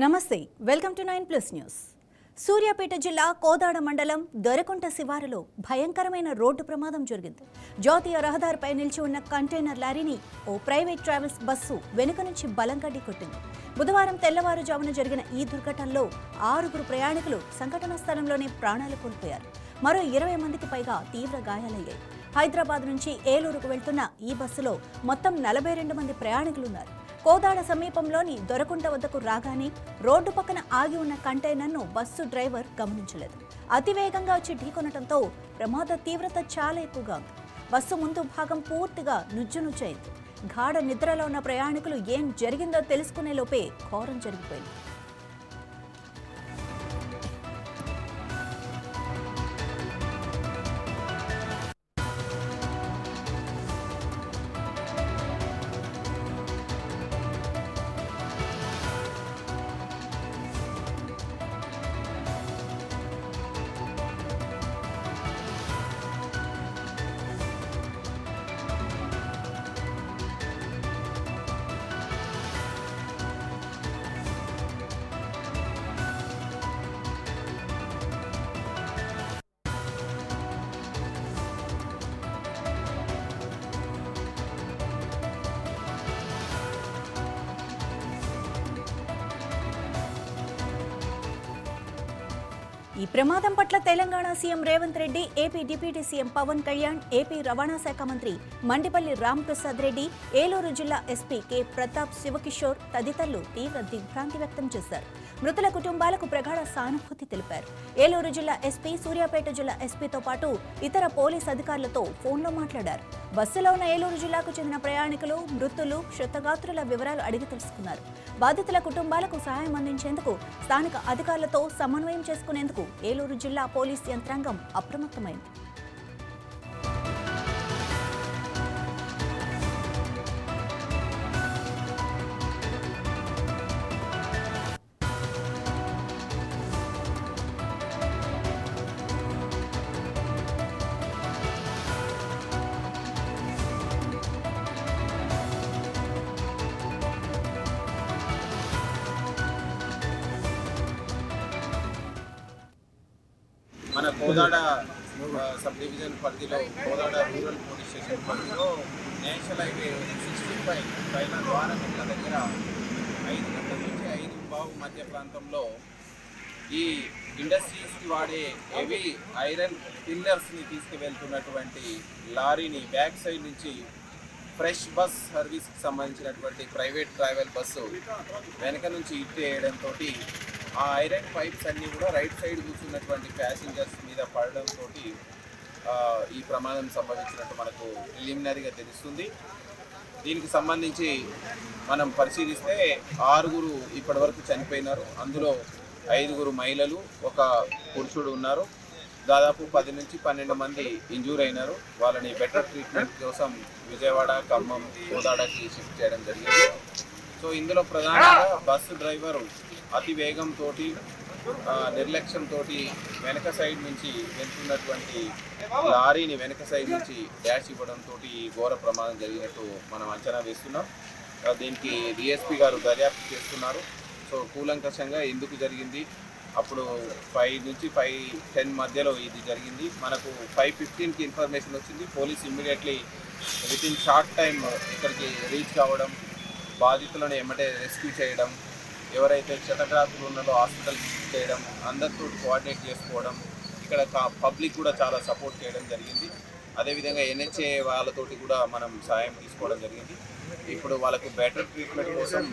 నమస్తే welcome to 9+ news. Suryapet జిల్లా కోదాడ మండలం దొరకుంట శివారులో భయంకరమైన రోడ్డు ప్రమాదం జరిగింది. జాతీయ రహదారిపై నిలిచి ఉన్న కంటైనర్ లారీని ఓ ప్రైవేట్ ట్రావెల్స్ బస్సు వెనుక నుంచి బలంగా ఢీకొట్టింది. బుధవారం తెల్లవారుజామున జరిగిన ఈ దుర్ఘటనలో 6 ప్రయాణికులు సంఘటనా స్థలంలోనే ప్రాణాలు కోల్పోయారు. మరో 20 మందికి పైగా తీవ్ర గాయాలయ్యాయి. హైదరాబాద్ నుంచి ఏలూరుకు వెళ్తున్న ఈ బస్సులో మొత్తం 42 మంది ప్రయాణికులున్నారు. కోదాడ సమీపంలోని దొరకుంట వద్దకు రాగానే రోడ్డు పక్కన ఆగి ఉన్న కంటైనర్ను బస్సు డ్రైవర్ గమనించలేదు. అతివేగంగా వచ్చి ఢీకొనడంతో ప్రమాద తీవ్రత చాలా ఎక్కువగా ఉంది. బస్సు ముందు భాగం పూర్తిగా నుజ్జునుజ్జైంది. గాఢ నిద్రలో ఉన్న ప్రయాణికులు ఏం జరిగిందో తెలుసుకునే లోపే ఘోరం జరిగిపోయింది. ఈ ప్రమాదం పట్ల Telangana CM Revanth Reddy, AP deputy CM Pawan Kalyan, AP రవాణా శాఖ మంత్రి మండిపల్లి రాంప్రసాద్ రెడ్డి, ఏలూరు జిల్లా ఎస్పీ కె ప్రతాప్ శివకిషోర్ తదితరులు తీవ్ర దిగ్భ్రాంతి వ్యక్తం చేశారు. మృతుల కుటుంబాలకు ప్రగాఢ సానుభూతి తెలిపారు. ఏలూరు జిల్లా ఎస్పీ సూర్యాపేట జిల్లా ఎస్పీతో పాటు ఇతర పోలీస్ అధికారులతో ఫోన్లో మాట్లాడారు. బస్సులో ఉన్న ఏలూరు జిల్లాకు చెందిన ప్రయాణికులు, మృతులు, క్షతగాత్రుల వివరాలు అడిగి తెలుసుకున్నారు. బాధితుల కుటుంబాలకు సహాయం అందించేందుకు స్థానిక అధికారులతో సమన్వయం చేసుకునేందుకు ఏలూరు జిల్లా పోలీస్ యంత్రాంగం అప్రమత్తమైంది. మన కోదాడ సబ్ డివిజన్ పరిధిలో కోదాడ రూరల్ పోలీస్ స్టేషన్ పరిధిలో నేషనల్ హైవే 65 పైన ద్వారకంల దగ్గర 5 గంటల నుంచి 5:15 మధ్య ప్రాంతంలో ఈ ఇండస్ట్రీస్కి వాడే హెవీ ఐరన్ పిల్లర్స్ని తీసుకువెళ్తున్నటువంటి లారీని బ్యాక్ సైడ్ నుంచి ఫ్రెష్ బస్ సర్వీస్కి సంబంధించినటువంటి ప్రైవేట్ ట్రావెల్ బస్సు వెనక నుంచి ఇట్టేయడంతో ఆ ఐరన్ పైప్స్ అన్నీ కూడా రైట్ సైడ్ కూర్చున్నటువంటి ప్యాసింజర్స్ మీద పడడంతో ఈ ప్రమాదం సంభవించినట్టు మనకు ప్రిలిమినరీగా తెలుస్తుంది. దీనికి సంబంధించి మనం పరిశీలిస్తే 6 ఇప్పటివరకు చనిపోయినారు. అందులో 5 మహిళలు, ఒక పురుషుడు ఉన్నారు. దాదాపు 10 నుంచి 12 మంది ఇంజూర్ అయినారు. వాళ్ళని బెటర్ ట్రీట్మెంట్ కోసం విజయవాడ, ఖమ్మం, కోదాడకి షిఫ్ట్ చేయడం జరిగింది. సో ఇందులో ప్రధానంగా బస్సు డ్రైవరు అతి వేగంతో, నిర్లక్ష్యంతో వెనక సైడ్ నుంచి వెళ్తున్నటువంటి లారీని వెనక సైడ్ నుంచి డాష్ ఇవ్వడంతో ఈ ఘోర ప్రమాదం జరిగినట్టు మనం అంచనా వేస్తున్నాం. దీనికి డిఎస్పీ గారు దర్యాప్తు చేస్తున్నారు. సో కూలంకషంగా ఎందుకు జరిగింది, అప్పుడు 5 నుంచి 5:10 మధ్యలో ఇది జరిగింది. మనకు 5:15కి ఇన్ఫర్మేషన్ వచ్చింది. Police immediately within short time ఇక్కడికి రీచ్ కావడం, బాధితులను ఎమ్మటే రెస్క్యూ చేయడం, ఎవరైతే క్షతగాత్రులు ఉన్నారో హాస్పిటల్ చేయడం, అందరితో కోఆర్డినేట్ చేసుకోవడం, ఇక్కడ పబ్లిక్ కూడా చాలా సపోర్ట్ చేయడం జరిగింది. అదేవిధంగా ఎన్హెచ్ఏ వాళ్ళతోటి కూడా మనం సాయం తీసుకోవడం జరిగింది. ఇప్పుడు వాళ్ళకు బెటర్ ట్రీట్మెంట్ కోసం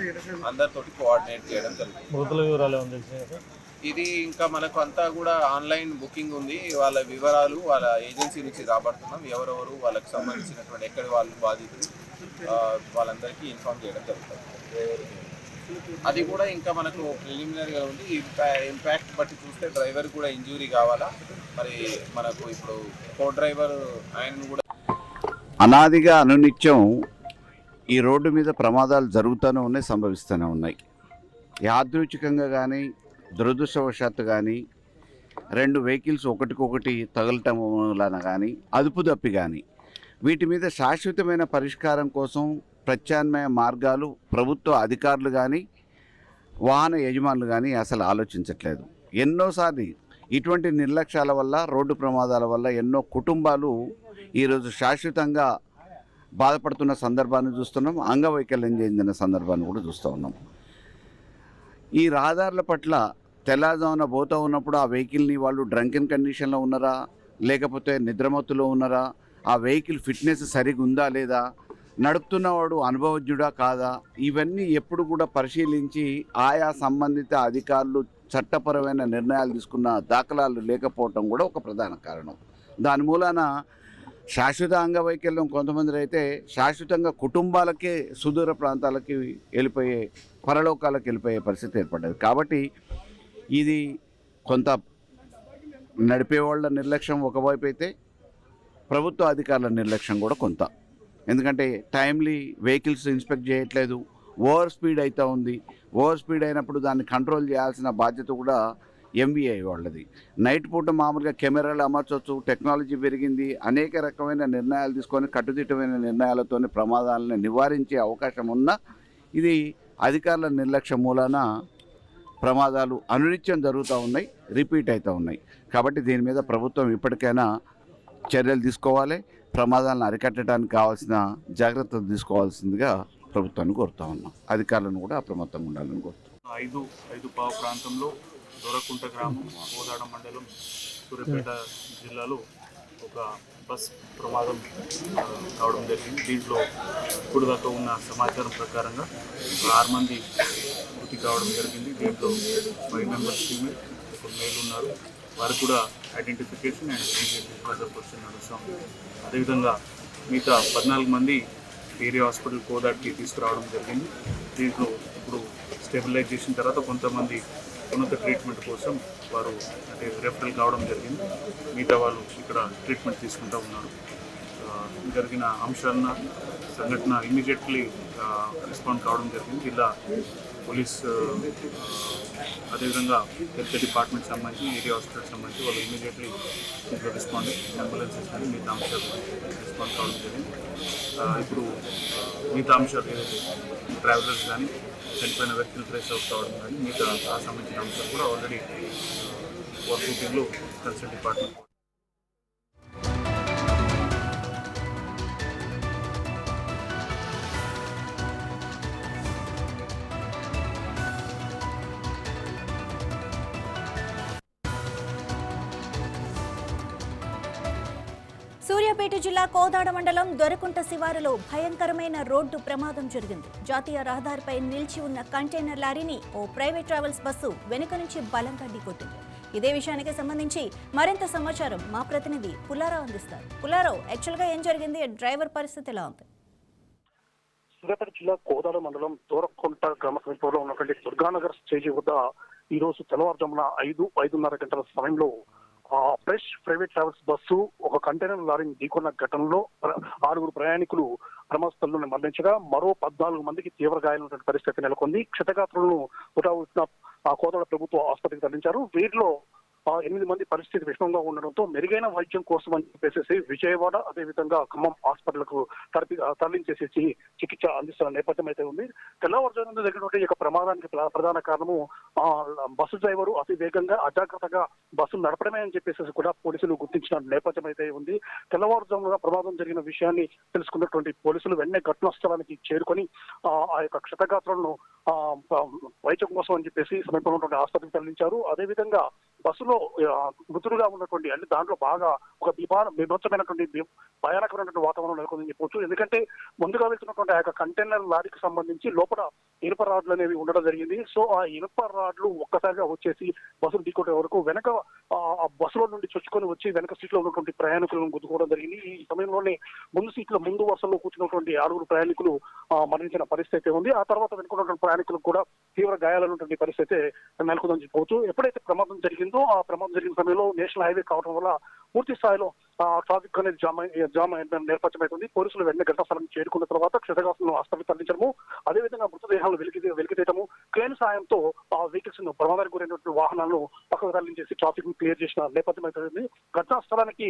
అందరితోటి కోఆర్డినేట్ చేయడం జరిగింది. ఇది ఇంకా మనకు అంతా కూడా ఆన్లైన్ బుకింగ్ ఉంది. వాళ్ళ వివరాలు వాళ్ళ ఏజెన్సీ నుంచి రాబడుతున్నాం. ఎవరెవరు వాళ్ళకి సంబంధించినటువంటి ఎక్కడి వాళ్ళు బాధితులు వాళ్ళందరికీ ఇన్ఫార్మ్ చేయడం జరుగుతుంది. అది కూడా ఇంకా మనకు ప్రిలిమినరీగా ఉంది. ఇంపాక్ట్ బట్టి చూస్తే డ్రైవర్ కూడా ఇంజూరీ కావాలా, మరి మనకు ఇప్పుడు కో డ్రైవర్ ఆయన కూడా అనాదిగా అనునిత్యం ఈ రోడ్డు మీద ప్రమాదాలు జరుగుతూనే ఉన్నాయి, సంభవిస్తూనే ఉన్నాయి. యాదృచ్ఛికంగా కానీ దురదృష్టవశాత్తు కానీ 2 వెహికల్స్ ఒకటికొకటి తగలటం వలన కానీ అదుపు తప్పి కానీ వీటి మీద శాశ్వతమైన పరిష్కారం కోసం ప్రత్యామ్నాయ మార్గాలు ప్రభుత్వ అధికారులు కానీ వాహన యజమానులు కానీ అసలు ఆలోచించట్లేదు. ఎన్నోసార్లు ఇటువంటి నిర్లక్ష్యాల వల్ల, రోడ్డు ప్రమాదాల వల్ల ఎన్నో కుటుంబాలు ఈరోజు శాశ్వతంగా బాధపడుతున్న సందర్భాన్ని చూస్తున్నాం. అంగవైకల్యం చెందిన సందర్భాన్ని కూడా చూస్తూ ఉన్నాం. ఈ రహదారుల పట్ల తెల్లవారుజామున పోతూ ఉన్నప్పుడు ఆ వెహికల్ని వాళ్ళు డ్రంకెన్ కండిషన్లో ఉన్నారా, లేకపోతే నిద్రమత్తులో ఉన్నారా, ఆ వెహికల్ ఫిట్నెస్ సరిగా ఉందా లేదా, నడుపుతున్నవాడు అనుభవజ్ఞుడా కాదా, ఇవన్నీ ఎప్పుడు కూడా పరిశీలించి ఆయా సంబంధిత అధికారులు చట్టపరమైన నిర్ణయాలు తీసుకున్న దాఖలాలు లేకపోవటం కూడా ఒక ప్రధాన కారణం. దాని మూలాన శాశ్వత అంగవైకల్యం కొంతమంది అయితే శాశ్వతంగా కుటుంబాలకే సుదూర ప్రాంతాలకి వెళ్ళిపోయే, పరలోకాలకు వెళ్ళిపోయే పరిస్థితి ఏర్పడ్డది. కాబట్టి ఇది కొంత నడిపేవాళ్ళ నిర్లక్ష్యం ఒకవైపు అయితే, ప్రభుత్వ అధికారుల నిర్లక్ష్యం కూడా కొంత. ఎందుకంటే టైమ్లీ వెహికల్స్ ఇన్స్పెక్ట్ చేయట్లేదు, ఓవర్ స్పీడ్ అవుతూ ఉంది. ఓవర్ స్పీడ్ అయినప్పుడు దాన్ని కంట్రోల్ చేయాల్సిన బాధ్యత కూడా ఎంవీఐ వాళ్ళది. నైట్ పూట మామూలుగా కెమెరాలు అమర్చవచ్చు, టెక్నాలజీ పెరిగింది, అనేక రకమైన నిర్ణయాలు తీసుకొని కట్టుదిట్టమైన నిర్ణయాలతో ప్రమాదాలను నివారించే అవకాశం ఉన్నా ఇది అధికారుల నిర్లక్ష్యం మూలాన ప్రమాదాలు అనునిత్యం జరుగుతూ ఉన్నాయి, రిపీట్ అవుతూ ఉన్నాయి. కాబట్టి దీని మీద ప్రభుత్వం ఇప్పటికైనా చర్యలు తీసుకోవాలి, ప్రమాదాలను అరికట్టడానికి కావాల్సిన జాగ్రత్తలు తీసుకోవాల్సిందిగా ప్రభుత్వాన్ని కోరుతా ఉన్నాం. అధికారులను కూడా అప్రమత్తంగా ఉండాలని కోరుతున్నాం. 5:05 ప్రాంతంలో దొరకుంట గ్రామం, కోదాడ మండలం, సూర్యాపేట జిల్లాలో ఒక బస్ ప్రమాదం కావడం జరిగింది. దీంట్లో ఇప్పుడు దాకా ఉన్న సమాచారం ప్రకారంగా 6 మంది మృతి కావడం జరిగింది. దీంట్లో 5 మెంబర్స్ ఫీమేల్, 1 మేల్ ఉన్నారు. వారు కూడా ఐడెంటిఫికేషన్ అండ్ ఫర్దర్ క్వశ్చన్ నడుస్తాం. అదేవిధంగా మిగతా 14 మంది ఏరియా హాస్పిటల్ కోదాడికి తీసుకురావడం జరిగింది. దీంట్లో ఇప్పుడు స్టెబిలైజ్ చేసిన తర్వాత కొంతమంది ఉన్నత ట్రీట్మెంట్ కోసం వారు అంటే రెఫరల్ కావడం జరిగింది. మిగతా వాళ్ళు ఇక్కడ ట్రీట్మెంట్ తీసుకుంటూ ఉన్నారు. జరిగిన అంశాలను సంఘటన ఇమీడియట్లీ రెస్పాండ్ కావడం జరిగింది. జిల్లా పోలీస్ అదేవిధంగా హెల్త్ డిపార్ట్మెంట్ సంబంధించి, ఏరియా హాస్పిటల్ సంబంధించి వాళ్ళు ఇమీడియట్లీ దీంట్లో రెస్పాండ్, అంబులెన్సెస్ కానీ మిగతా అంశాలు రెస్పాండ్ కావడం జరిగింది. ఇప్పుడు మిగతా అంశాలు ఏదైతే ట్రావెలర్స్ కానీ చనిపోయిన వ్యక్తులు ట్రేస్ అవుట్ కావడం కానీ మిగతా ఆ సంబంధించిన అంశాలు కూడా ఆల్రెడీ వర్క్ షూటింగ్లో కన్సర్న్ డిపార్ట్మెంట్. సూర్యాపేట జిల్లా కోదాడ మండలం దొరకుంట శివారులో భయంకరమైన రోడ్డు ప్రమాదం జరిగింది. జాతీయ రహదారిపై నిలిచి ఉన్న కంటైనర్ లారీని ఓ ప్రైవేట్ ట్రావెల్స్ బస్సు వెనుక నుంచి బలంగా ఢీకొట్టింది. ఇదే విషయానికి సంబంధించి మరింత సమాచారం మా ప్రతినిధి పుల్లారావు అందిస్తారు. పుల్లారావు, యాక్చువల్గా ఏం జరిగింది? డ్రైవర్ పరిస్థితి ఎలా ఉంది? సూర్యాపేట జిల్లా కోదాడ మండలం దూరకుంట గ్రామ సమీపంలో ఉన్నటువంటి దుర్గానగర్ స్టేజీ వద్ద ఈ రోజు తెల్లవారుజామున 5-5:30 గంటల సమయంలో ఫ్రెష్ ప్రైవేట్ ట్రావెల్స్ బస్సు ఒక కంటైనర్ లారీని ఢీకొన్న ఘటనలో 6 ప్రయాణికులు ప్రమాద స్థలంలోనే మరణించగా మరో 14 మందికి తీవ్ర గాయాలైనటువంటి పరిస్థితి నెలకొంది. క్షతగాత్రులను ఉటావుతున్న కోదాడ ప్రభుత్వ ఆసుపత్రికి తరలించారు. వీరిలో 8 మంది పరిస్థితి విషమంగా ఉండడంతో మెరుగైన వైద్యం కోసం అని చెప్పేసి విజయవాడ అదేవిధంగా ఖమ్మం హాస్పిటల్కు తరలించేసి చికిత్స అందిస్తున్న నేపథ్యం అయితే ఉంది. తెల్లవారుజామున జరిగినటువంటి ఈ యొక్క ప్రమాదానికి ప్రధాన కారణము బస్సు డ్రైవరు అతి వేగంగా అజాగ్రత్తగా బస్సు నడపడమే అని చెప్పేసి కూడా పోలీసులు గుర్తించిన నేపథ్యం అయితే ఉంది. తెల్లవారుజామున ప్రమాదం జరిగిన విషయాన్ని తెలుసుకున్నటువంటి పోలీసులు వెంటనే ఘటనా స్థలానికి చేరుకొని ఆ యొక్క క్షతగాత్రులను వైద్యం కోసం అని చెప్పేసి సమీపంలో ఉన్నటువంటి ఆసుపత్రికి తరలించారు. అదేవిధంగా బస్సులో మృతులుగా ఉన్నటువంటి అంటే దాంట్లో బాగా ఒక బీభత్సమైనటువంటి భయానకమైనటువంటి వాతావరణం నెలకొందని చెప్పవచ్చు. ఎందుకంటే ముందుగా వెళ్తున్నటువంటి ఆ యొక్క కంటైనర్ లారీకి సంబంధించి లోపల ఇనుప రాడ్లు అనేవి ఉండడం జరిగింది. సో ఆ ఇనుప రాడ్లు ఒక్కసారిగా వచ్చేసి బస్సులు ఢీకొట్టే వరకు వెనక ఆ బస్సులో నుండి చొచ్చుకొని వచ్చి వెనక సీట్లో ఉన్నటువంటి ప్రయాణికులను గుద్దుకోవడం జరిగింది. ఈ సమయంలోనే ముందు వరుసలో కూర్చున్నటువంటి 6 ప్రయాణికులు మరణించిన పరిస్థితి ఉంది. ఆ తర్వాత వెనుకున్నటువంటి ప్రయాణికులకు కూడా తీవ్ర గాయాలైనటువంటి పరిస్థితి నెలకొందని చెప్పవచ్చు. ఎప్పుడైతే ప్రమాదం జరిగిందో కావడంతో ఆ ప్రమాదం జరిగిన సమయంలో నేషనల్ హైవే కావడం వల్ల పూర్తి స్థాయిలో ట్రాఫిక్ అనేది జామ్ నేర్పథ్యమవుతుంది. పోలీసులు వెంటనే ఘటనా స్థలం చేరుకున్న తర్వాత క్షతగాత్రులను ఆసుపత్రికి తరలించడము, అదేవిధంగా మృతదేహాలను వెలికితీయటము, క్రేన్ సాయంతో ఆ వెహికల్స్ ప్రమాదానికి గురైనటువంటి వాహనాలను పక్కకు తరలించేసి ట్రాఫిక్ ను క్లియర్ చేసిన నేపథ్యమవుతుంది. ఘటనా స్థలానికి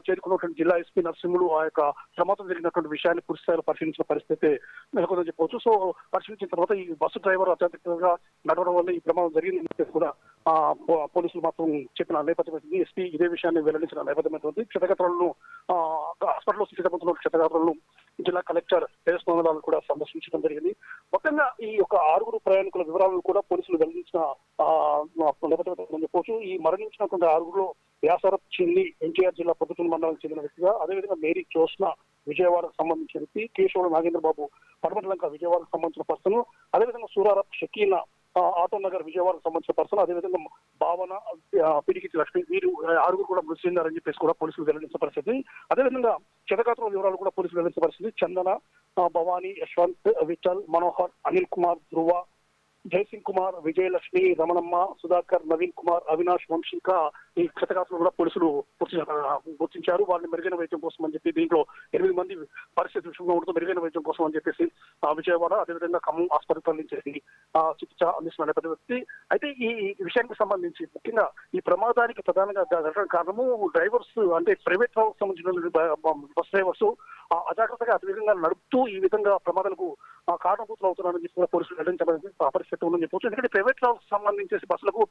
చేరుకున్నటువంటి జిల్లా ఎస్పీ నరసింహులు ఆ యొక్క ప్రమాదం జరిగినటువంటి విషయాన్ని పూర్తి స్థాయిలో పరిశీలించిన పరిస్థితి నెలకొందని చెప్పవచ్చు. సో పరిశీలించిన తర్వాత ఈ బస్సు డ్రైవర్ అత్యంతంగా నడవడం వల్ల ఈ ప్రమాదం జరిగిందని కూడా పోలీసులు మాత్రం చెప్పిన నేపథ్యం. ఎస్పీ ఇదే విషయాన్ని వెల్లడించిన నేపథ్యం. క్షతగాత్రులను హాస్పిటల్లో చికిత్స పొందుతున్న క్షతగాత్రులను జిల్లా కలెక్టర్ తేజస్ మంగళాలను కూడా సందర్శించడం జరిగింది. మొత్తంగా ఈ యొక్క 6 ప్రయాణికుల వివరాలను కూడా పోలీసులు వెల్లడించిన నేపథ్యం చెప్పవచ్చు. ఈ మరణించినటువంటి 6లో వ్యాసరథ్ చిన్ని ఎన్టీఆర్ జిల్లా పొద్దుటూరు మండలానికి చెందిన వ్యక్తిగా, అదేవిధంగా మేరీ జోష్న విజయవాడకు సంబంధించిన వ్యక్తి, కేశవుడు నాగేంద్రబాబు పడమటలంక విజయవాడకు సంబంధించిన పర్సన్, అదేవిధంగా సూరారత్ షకీనా ఆటో నగర్ విజయవాడకు సంబంధించిన పర్సన్, అదేవిధంగా భావన పిడికిటి లక్ష్మి, వీరు 6 కూడా మృతి చెందారని చెప్పేసి కూడా పోలీసులు వెల్లడించిన పరిస్థితి. అదేవిధంగా క్షతగాత్రుల వివరాలు కూడా పోలీసులు వెల్లడించిన పరిస్థితి. చందన, భవానీ, యశ్వంత్, విఠల్, మనోహర్, అనిల్ కుమార్, ధ్రువ, జయసింగ్ కుమార్, విజయలక్ష్మి, రమణమ్మ, సుధాకర్, నవీన్ కుమార్, అవినాష్, వంశిక ఈ క్షతగాత్రులు కూడా పోలీసులు గుర్తించారు. వారిని మెరుగైన వైద్యం కోసం అని చెప్పి దీంట్లో 8 మంది పరిస్థితి విషయంలో ఉండటం మెరుగైన వైద్యం కోసం అని చెప్పేసి విజయవాడ అదేవిధంగా ఖమ్మం ఆసుపత్రికి తరలించేసి చికిత్స అందిస్తున్న నేపథ్యం. అయితే ఈ విషయానికి సంబంధించి ముఖ్యంగా ఈ ప్రమాదానికి ప్రధానంగా జరగడం కారణము డ్రైవర్స్, అంటే ప్రైవేట్ ట్రావెల్స్ సంబంధించిన బస్ డ్రైవర్స్ అజాగ్రత్తగా అదేవిధంగా నడుపుతూ ఈ విధంగా ప్రమాదాలకు కారణభూతులు అవుతున్నారని చెప్పి పోలీసులు వెల్లడించబడింది పరిస్థితి ఉందని చెప్పవచ్చు. ఎందుకంటే ప్రైవేట్ ట్రావెల్స్ సంబంధించేసి బస్సులకు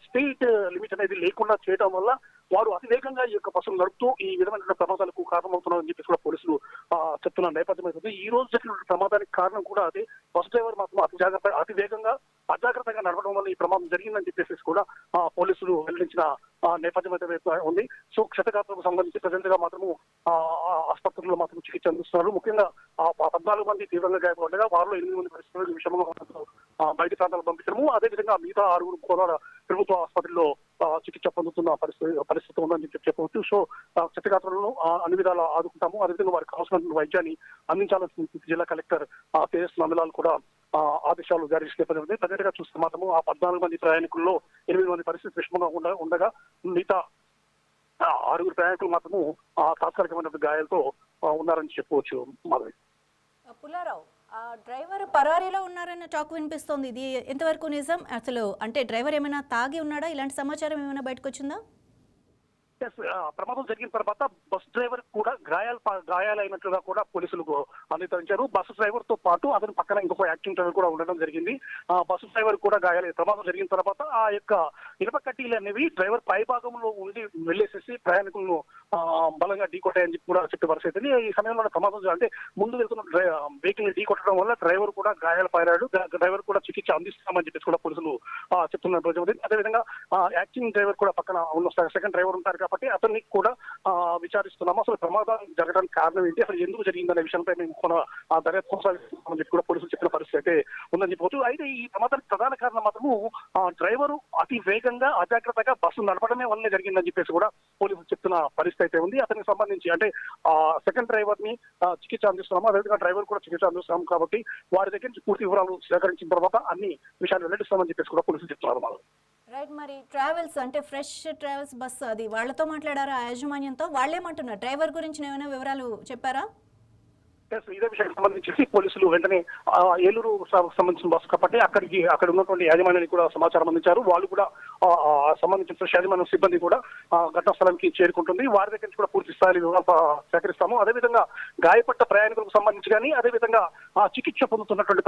స్పీడ్ లిమిట్ అనేది లేకుండా చేయడం వల్ల వారు అతివేగంగా ఈ యొక్క బస్సులు నడుపుతూ ఈ విధమైన ప్రమాదాలకు కారణమవుతున్నారని చెప్పేసి కూడా పోలీసులు చెప్తున్న నేపథ్యం అవుతుంది. ఈ రోజు జరిగిన ప్రమాదానికి కారణం కూడా అదే. బస్ డ్రైవర్ మాత్రం అతివేగంగా అజాగ్రత్తగా నడవడం వల్ల ఈ ప్రమాదం జరిగిందని చెప్పేసి కూడా పోలీసులు వెల్లడించిన నేపథ్యం అయితే ఉంది. సో క్షతగాత్రులకు సంబంధించి ప్రజెంట్ గా మాత్రము ఆసుపత్రుల్లో మాత్రం చికిత్స అందిస్తున్నారు. ముఖ్యంగా 14 మంది తీవ్రంగా గాయపడగా వారిలో 8 మంది పరిస్థితులు విషయంలో బయట ప్రాంతాలకు పంపించడము, అదేవిధంగా మిగతా 6 కోలాడ ప్రభుత్వ ఆసుపత్రిలో చికిత్స పొందుతున్న పరిస్థితి ఉందని చెప్పవచ్చు. సో క్షతగాత్రులను అన్ని విధాలా ఆదుకుంటాము, అదేవిధంగా వారికి కావాల్సిన వైద్యాన్ని అందించాలని జిల్లా కలెక్టర్ తేజస్ మండలాలు కూడా ఆదేశాలు జారీ చేసిన నేపథ్యం. ప్రజెంట్గా చూస్తే మాత్రము ఆ 14 మంది ప్రయాణికుల్లో 8 మంది పరిస్థితి విషమంగా ఉండగా మిగతా 6 ప్రయాణికులు మాత్రము తాత్కాలికమైన గాయాలతో ఉన్నారని చెప్పవచ్చు. మాధవి, పుల్లారావు, డ్రైవర్ పరారీలో ఉన్నారన్న టాక్ వినిపిస్తోంది. ఇది ఎంతవరకు నిజం? అసలు అంటే డ్రైవర్ ఏమైనా తాగి ఉన్నాడా? ఇలాంటి సమాచారం ఏమైనా బయటకు వచ్చిందా? ప్రమాదం జరిగిన తర్వాత బస్ డ్రైవర్ కూడా గాయాలైనట్లుగా కూడా పోలీసులకు నిర్ధారించారు. బస్సు డ్రైవర్ తో పాటు అతని పక్కన ఇంకొక యాక్టింగ్ డ్రైవర్ కూడా ఉండడం జరిగింది. బస్సు డ్రైవర్ కూడా గాయాలై ప్రమాదం జరిగిన తర్వాత ఆ యొక్క ఇనుప కడ్డీలు అనేవి డ్రైవర్ పై భాగంలో ఉండి వెళ్లేసేసి ప్రయాణికులను బలంగా ఢీకొట్టాయని చెప్పి కూడా చెప్పే పరిస్థితి. ఈ సమయంలో ప్రమాదం అంటే ముందు వెళ్తున్న వెహికల్ ని ఢీకొట్టడం వల్ల డ్రైవర్ కూడా గాయాలు పారాడు. డ్రైవర్ కూడా చికిత్స అందిస్తామని చెప్పేసి కూడా పోలీసులు చెప్తున్న రోజు. అదేవిధంగా యాక్టింగ్ డ్రైవర్ కూడా పక్కన ఉన్న సెకండ్ డ్రైవర్ ఉంటారు కాబట్టి అతన్ని కూడా విచారిస్తున్నాము. అసలు ప్రమాదం జరగడానికి కారణం ఏంటి, అసలు ఎందుకు జరిగిందనే విషయంపై మేము దర్యాప్తు కొనసాగిస్తున్నామని చెప్పి కూడా పోలీసులు చెప్పిన పరిస్థితి అయితే ఉందని చెప్పవచ్చు. అయితే ఈ ప్రమాదానికి ప్రధాన కారణం మాత్రము డ్రైవరు అతి వేగంగా అజాగ్రత్తగా బస్సు నడపడమే వల్లనే జరిగిందని చెప్పేసి కూడా పోలీసులు చెప్తున్న పరిస్థితి అయితే ఉంది. అతనికి సంబంధించి అంటే సెకండ్ డ్రైవర్ ని చికిత్స అందిస్తున్నాము, అదేవిధంగా డ్రైవర్ కూడా చికిత్స అందిస్తున్నాము కాబట్టి వారి దగ్గర నుంచి పూర్తి వివరాలు సేకరించిన తర్వాత అన్ని విషయాలు వెల్లడిస్తామని చెప్పేసి కూడా పోలీసులు చెప్తున్నారు. రైట్, మరి ట్రావెల్స్ అంటే ఫ్రెష్ ట్రావెల్స్ బస్సు అది వాళ్ళతో మాట్లాడారా యాజమాన్యంతో? వాళ్ళేమంటున్నారు? డ్రైవర్ గురించి ఏమైనా వివరాలు చెప్పారా? ఇదే విషయానికి సంబంధించి పోలీసులు వెంటనే ఏలూరు సంబంధించిన బస్సు కాబట్టి అక్కడ ఉన్నటువంటి యాజమాన్యానికి కూడా సమాచారం అందించారు. వాళ్ళు కూడా సంబంధించిన యాజమాన్యం సిబ్బంది కూడా ఘటనా స్థలానికి చేరుకుంటుంది. వారి దగ్గర నుంచి కూడా పూర్తి స్థాయి వివరాలు సేకరిస్తాము. అదేవిధంగా గాయపడ్డ ప్రయాణికులకు సంబంధించి కానీ అదేవిధంగా చికిత్స పొందుతున్నటువంటి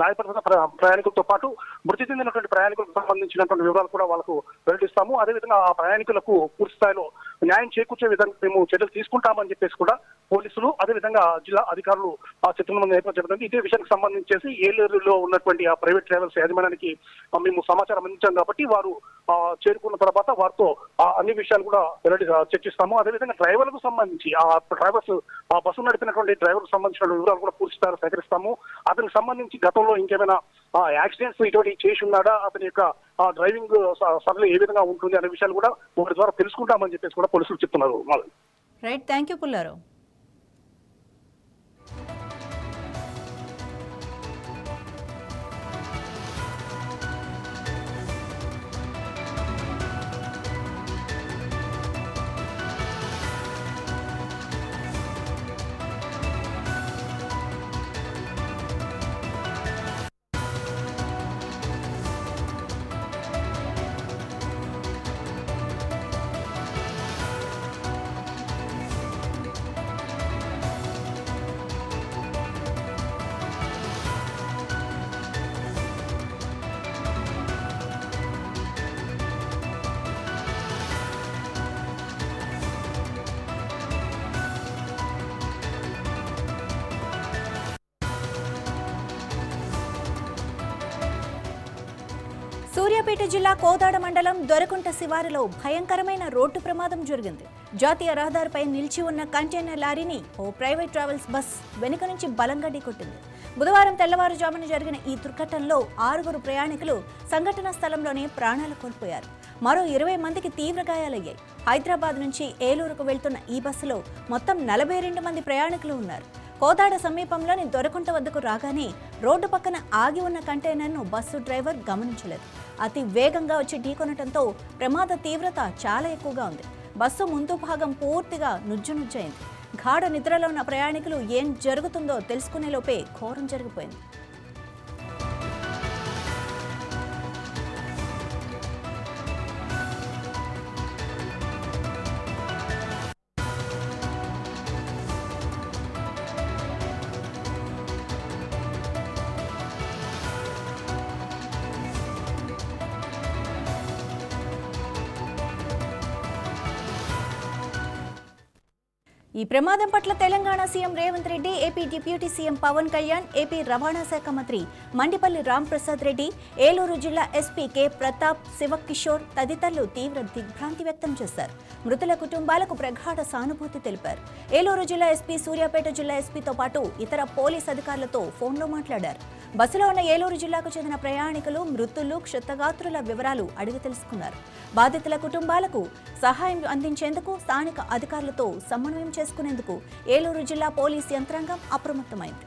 గాయపడుతున్న ప్రయాణికులతో పాటు మృతి చెందినటువంటి ప్రయాణికులకు సంబంధించినటువంటి వివరాలు కూడా వాళ్ళకు వెల్లడిస్తాము. అదేవిధంగా ఆ ప్రయాణికులకు పూర్తి స్థాయిలో న్యాయం చేకూర్చే విధంగా మేము చర్యలు తీసుకుంటామని చెప్పేసి కూడా పోలీసులు అదేవిధంగా జిల్లా అధికారులు చెప్తున్న నేపథ్యం. ఇదే విషయానికి సంబంధించేసి ఏలూరులో ఉన్నటువంటి ఆ ప్రైవేట్ ట్రావెల్స్ యాజమాన్యానికి మేము సమాచారం అందించాం కాబట్టి వారు చేరుకున్న తర్వాత వారితో అన్ని విషయాలు కూడా చర్చిస్తాము. అదేవిధంగా డ్రైవర్లకు సంబంధించి ఆ బస్సు నడిపినటువంటి డ్రైవర్కు సంబంధించిన వివరాలు కూడా పూర్తి స్థాయిలో సేకరిస్తాము. అతనికి సంబంధించి గతంలో ఇంకేమైనా యాక్సిడెంట్స్ ఇటువంటి చేసి ఉన్నాడా, అతని యొక్క డ్రైవింగ్ సరళి ఏ విధంగా ఉంటుంది అనే విషయాలు కూడా వారి ద్వారా తెలుసుకుంటామని చెప్పేసి కూడా పోలీసులు చెప్తున్నారు. Right, thank you Pullarao. Suryapet జిల్లా కోదాడ మండలం దొరకుంట శివారులో భయంకరమైన రోడ్డు ప్రమాదం జరిగింది. జాతీయ రహదారిపై నిలిచి ఉన్న కంటైనర్ లారీని ఓ ప్రైవేట్ ట్రావెల్స్ బస్ వెనుక నుంచి బలంగా ఢీకొట్టింది. బుధవారం తెల్లవారుజామున జరిగిన ఈ దుర్ఘటనలో 6 ప్రయాణికులు సంఘటనా స్థలంలోనే ప్రాణాలు కోల్పోయారు. మరో 20 మందికి తీవ్ర గాయాలయ్యాయి. హైదరాబాద్ నుంచి ఏలూరుకు వెళ్తున్న ఈ బస్సులో మొత్తం 42 మంది ప్రయాణికులు ఉన్నారు. కోదాడ సమీపంలోని దొరకుంట వద్దకు రాగానే రోడ్డు పక్కన ఆగి ఉన్న కంటైనర్ను బస్సు డ్రైవర్ గమనించలేదు. అతి వేగంగా వచ్చి ఢీకొనటంతో ప్రమాద తీవ్రత చాలా ఎక్కువగా ఉంది. బస్సు ముందు భాగం పూర్తిగా నుజ్జునుజ్జైంది. గాఢ నిద్రలో ఉన్న ప్రయాణికులు ఏం జరుగుతుందో తెలుసుకునే లోపే ఘోరం జరిగిపోయింది. ఈ ప్రమాదం పట్ల Telangana CM Revanth Reddy, AP deputy CM Pawan Kalyan, AP రవాణా శాఖ మంత్రి మండిపల్లి రాంప్రసాద్ రెడ్డి, ఏలూరు జిల్లా ఎస్పీ కె ప్రతాప్, శివకిషోర్ తదితరులు తీవ్ర దిగ్భ్రాంతి వ్యక్తం చేశారు. మృతుల కుటుంబాలకు ప్రగాఢ సానుభూతి తెలిపారు. ఏలూరు జిల్లా ఎస్పీ సూర్యాపేట జిల్లా ఎస్పీతో పాటు ఇతర పోలీస్ అధికారులతో ఫోన్లో మాట్లాడారు. బస్సులో ఉన్న ఏలూరు జిల్లాకు చెందిన ప్రయాణికులు, మృతులు, క్షతగాత్రుల వివరాలు అడిగి తెలుసుకున్నారు. బాధితుల కుటుంబాలకు సహాయం అందించేందుకు స్థానిక అధికారులతో సమన్వయం చేసుకునేందుకు ఏలూరు జిల్లా పోలీస్ యంత్రాంగం అప్రమత్తమైంది.